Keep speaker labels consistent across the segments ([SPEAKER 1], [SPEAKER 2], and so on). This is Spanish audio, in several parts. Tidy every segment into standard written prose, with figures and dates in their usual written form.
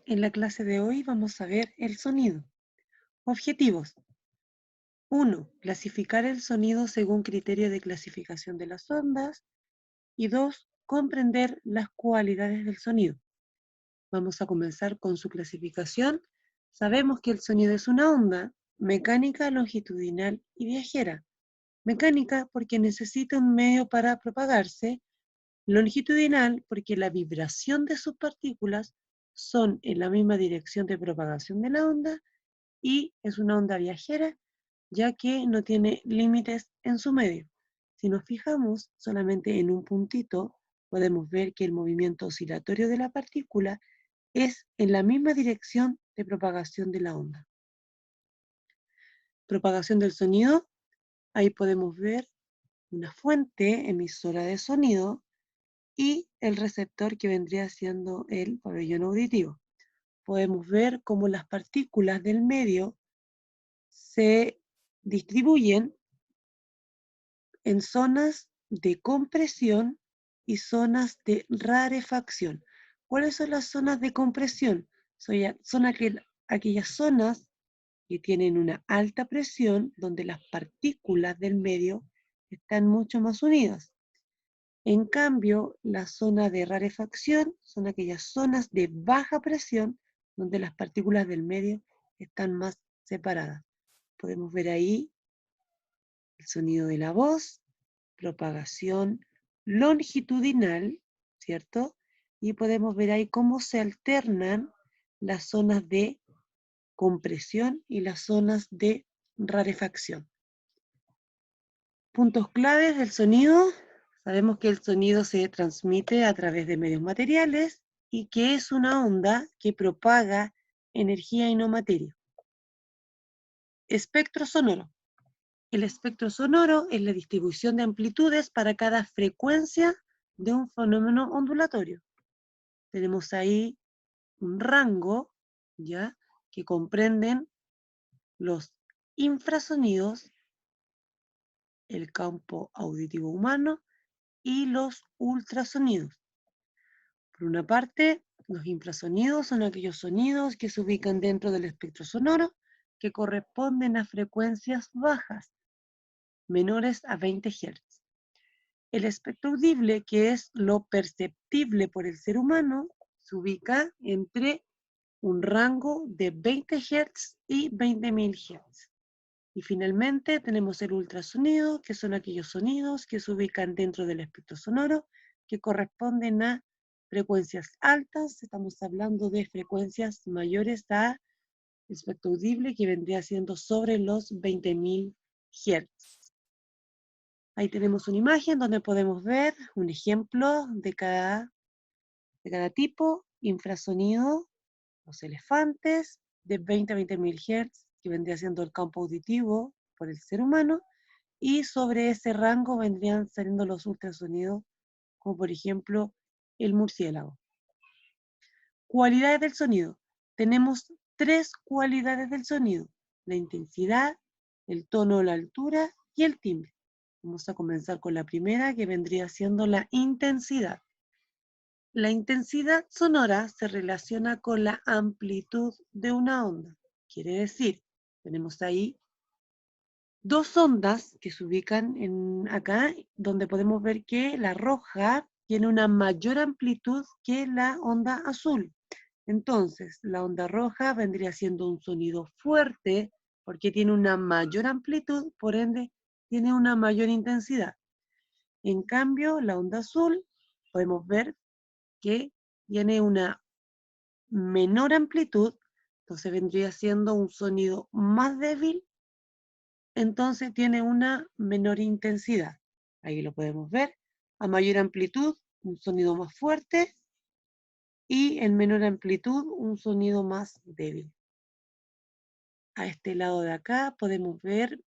[SPEAKER 1] En la clase de hoy vamos a ver el sonido. Objetivos. 1. Clasificar el sonido según criterio de clasificación de las ondas. Y 2. Comprender las cualidades del sonido. Vamos a comenzar con su clasificación. Sabemos que el sonido es una onda mecánica, longitudinal y viajera. Mecánica porque necesita un medio para propagarse. Longitudinal porque la vibración de sus partículas son en la misma dirección de propagación de la onda, y es una onda viajera ya que no tiene límites en su medio. Si nos fijamos solamente en un puntito, podemos ver que el movimiento oscilatorio de la partícula es en la misma dirección de propagación de la onda. Propagación del sonido, ahí podemos ver una fuente emisora de sonido y el receptor que vendría siendo el pabellón auditivo. Podemos ver cómo las partículas del medio se distribuyen en zonas de compresión y zonas de rarefacción. ¿Cuáles son las zonas de compresión? Son aquellas zonas que tienen una alta presión donde las partículas del medio están mucho más unidas. En cambio, la zona de rarefacción son aquellas zonas de baja presión donde las partículas del medio están más separadas. Podemos ver ahí el sonido de la voz, propagación longitudinal, ¿cierto? Y podemos ver ahí cómo se alternan las zonas de compresión y las zonas de rarefacción. Puntos claves del sonido. Sabemos que el sonido se transmite a través de medios materiales y que es una onda que propaga energía y no materia. Espectro sonoro. El espectro sonoro es la distribución de amplitudes para cada frecuencia de un fenómeno ondulatorio. Tenemos ahí un rango, ¿ya?, que comprenden los infrasonidos, el campo auditivo humano y los ultrasonidos. Por una parte, los infrasonidos son aquellos sonidos que se ubican dentro del espectro sonoro que corresponden a frecuencias bajas, menores a 20 Hz. El espectro audible, que es lo perceptible por el ser humano, se ubica entre un rango de 20 Hz y 20.000 Hz. Y finalmente tenemos el ultrasonido, que son aquellos sonidos que se ubican dentro del espectro sonoro, que corresponden a frecuencias altas. Estamos hablando de frecuencias mayores a espectro audible, que vendría siendo sobre los 20.000 Hz. Ahí tenemos una imagen donde podemos ver un ejemplo de cada tipo. Infrasonido, los elefantes, de 20 a 20.000 Hz, que vendría siendo el campo auditivo por el ser humano, y sobre ese rango vendrían saliendo los ultrasonidos, como por ejemplo el murciélago. Cualidades del sonido. Tenemos 3 cualidades del sonido: la intensidad, el tono o la altura y el timbre. Vamos a comenzar con la primera, que vendría siendo la intensidad. La intensidad sonora se relaciona con la amplitud de una onda. Quiere decir, tenemos ahí 2 ondas que se ubican acá, donde podemos ver que la roja tiene una mayor amplitud que la onda azul. Entonces, la onda roja vendría siendo un sonido fuerte porque tiene una mayor amplitud, por ende, tiene una mayor intensidad. En cambio, la onda azul, podemos ver que tiene una menor amplitud, entonces vendría siendo un sonido más débil, entonces tiene una menor intensidad. Ahí lo podemos ver. A mayor amplitud, un sonido más fuerte, y en menor amplitud, un sonido más débil. A este lado de acá podemos ver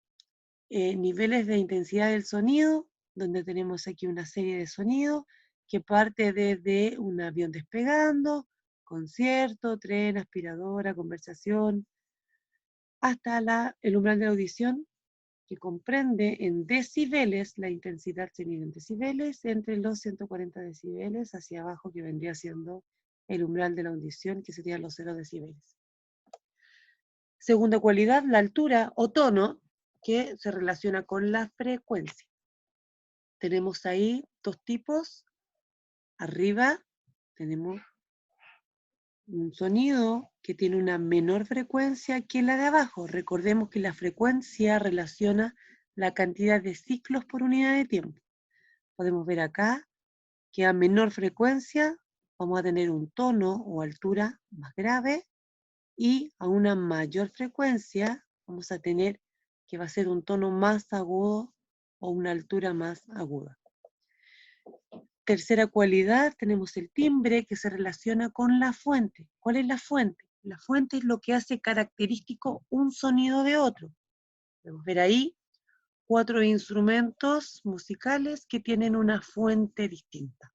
[SPEAKER 1] niveles de intensidad del sonido, donde tenemos aquí una serie de sonidos que parte desde un avión despegando, concierto, tren, aspiradora, conversación, hasta el umbral de audición, que comprende en decibeles. La intensidad se mide en decibeles, entre los 140 decibeles hacia abajo, que vendría siendo el umbral de la audición, que serían los 0 decibeles. Segunda cualidad, la altura o tono, que se relaciona con la frecuencia. Tenemos ahí dos tipos. Arriba tenemos un sonido que tiene una menor frecuencia que la de abajo. Recordemos que la frecuencia relaciona la cantidad de ciclos por unidad de tiempo. Podemos ver acá que a menor frecuencia vamos a tener un tono o altura más grave, y a una mayor frecuencia vamos a tener que va a ser un tono más agudo o una altura más aguda. Tercera cualidad, tenemos el timbre, que se relaciona con la fuente. ¿Cuál es la fuente? La fuente es lo que hace característico un sonido de otro. Podemos ver ahí 4 instrumentos musicales que tienen una fuente distinta.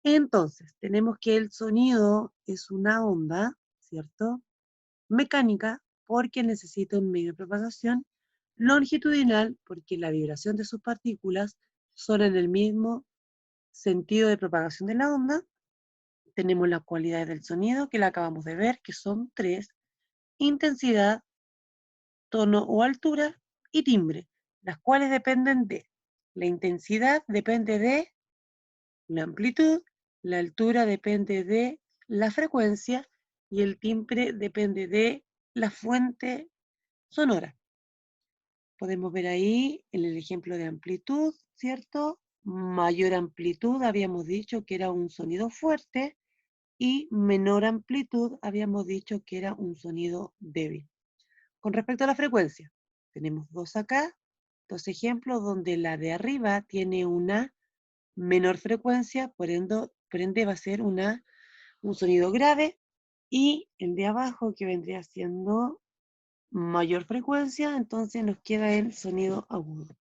[SPEAKER 1] Entonces, tenemos que el sonido es una onda, ¿cierto? Mecánica, porque necesita un medio de propagación. Longitudinal, porque la vibración de sus partículas son en el mismo sentido de propagación de la onda. Tenemos las cualidades del sonido, que la acabamos de ver, que son 3: intensidad, tono o altura, y timbre, las cuales dependen de la intensidad, depende de la amplitud, la altura depende de la frecuencia, y el timbre depende de la fuente sonora. Podemos ver ahí en el ejemplo de amplitud, ¿cierto? Mayor amplitud, habíamos dicho que era un sonido fuerte, y menor amplitud, habíamos dicho que era un sonido débil. Con respecto a la frecuencia, tenemos dos acá, dos ejemplos donde la de arriba tiene una menor frecuencia, por ende va a ser un sonido grave, y el de abajo, que vendría siendo mayor frecuencia, entonces nos queda el sonido agudo.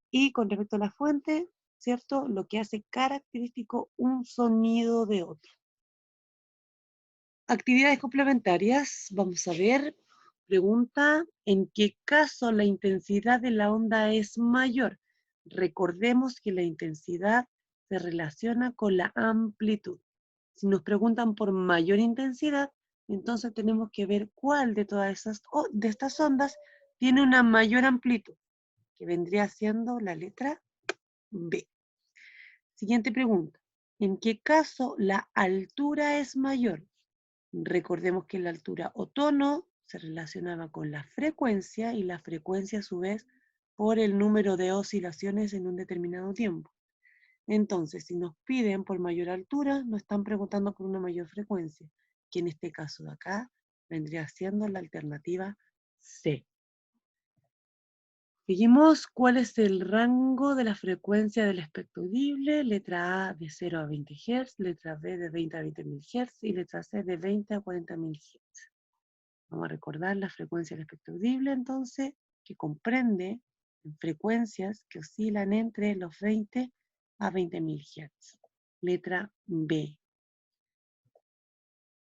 [SPEAKER 1] Y con respecto a la fuente, ¿cierto? Lo que hace característico un sonido de otro. Actividades complementarias, vamos a ver. Pregunta, ¿en qué caso la intensidad de la onda es mayor? Recordemos que la intensidad se relaciona con la amplitud. Si nos preguntan por mayor intensidad, entonces tenemos que ver cuál de todas de estas ondas tiene una mayor amplitud, que vendría siendo la letra B. Siguiente pregunta, ¿en qué caso la altura es mayor? Recordemos que la altura o tono se relacionaba con la frecuencia, y la frecuencia a su vez por el número de oscilaciones en un determinado tiempo. Entonces, si nos piden por mayor altura, nos están preguntando por una mayor frecuencia, que en este caso de acá vendría siendo la alternativa C. Seguimos, ¿cuál es el rango de la frecuencia del espectro audible? Letra A de 0 a 20 Hz, letra B de 20 a 20.000 Hz y letra C de 20 a 40.000 Hz. Vamos a recordar la frecuencia del espectro audible, entonces, que comprende frecuencias que oscilan entre los 20 a 20.000 Hz. Letra B.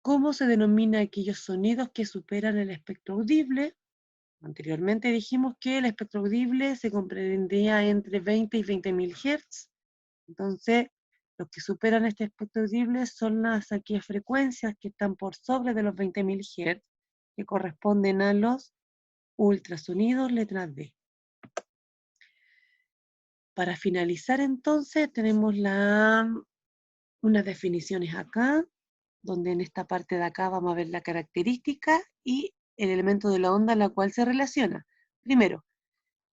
[SPEAKER 1] ¿Cómo se denomina aquellos sonidos que superan el espectro audible? Anteriormente dijimos que el espectro audible se comprendía entre 20 y 20.000 Hz. Entonces, los que superan este espectro audible son aquellas frecuencias que están por sobre de los 20.000 Hz, que corresponden a los ultrasonidos, letra D. Para finalizar entonces, tenemos unas definiciones acá, donde en esta parte de acá vamos a ver la característica y el elemento de la onda a la cual se relaciona. Primero,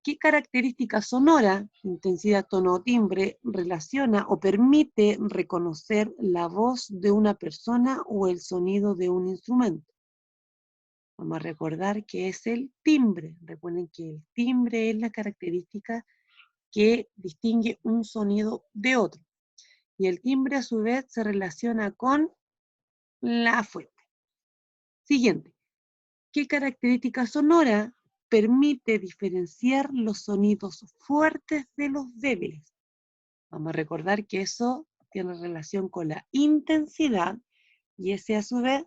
[SPEAKER 1] ¿qué característica sonora, intensidad, tono o timbre, relaciona o permite reconocer la voz de una persona o el sonido de un instrumento? Vamos a recordar que es el timbre. Recuerden que el timbre es la característica que distingue un sonido de otro. Y el timbre a su vez se relaciona con la fuente. Siguiente. ¿Qué característica sonora permite diferenciar los sonidos fuertes de los débiles? Vamos a recordar que eso tiene relación con la intensidad, y ese a su vez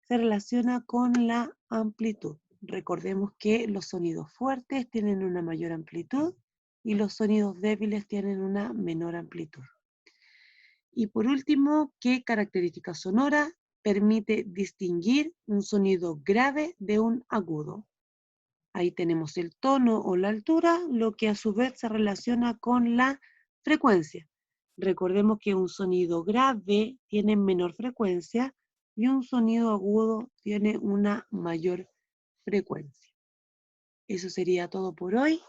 [SPEAKER 1] se relaciona con la amplitud. Recordemos que los sonidos fuertes tienen una mayor amplitud y los sonidos débiles tienen una menor amplitud. Y por último, ¿qué característica sonora permite distinguir un sonido grave de un agudo? Ahí tenemos el tono o la altura, lo que a su vez se relaciona con la frecuencia. Recordemos que un sonido grave tiene menor frecuencia y un sonido agudo tiene una mayor frecuencia. Eso sería todo por hoy.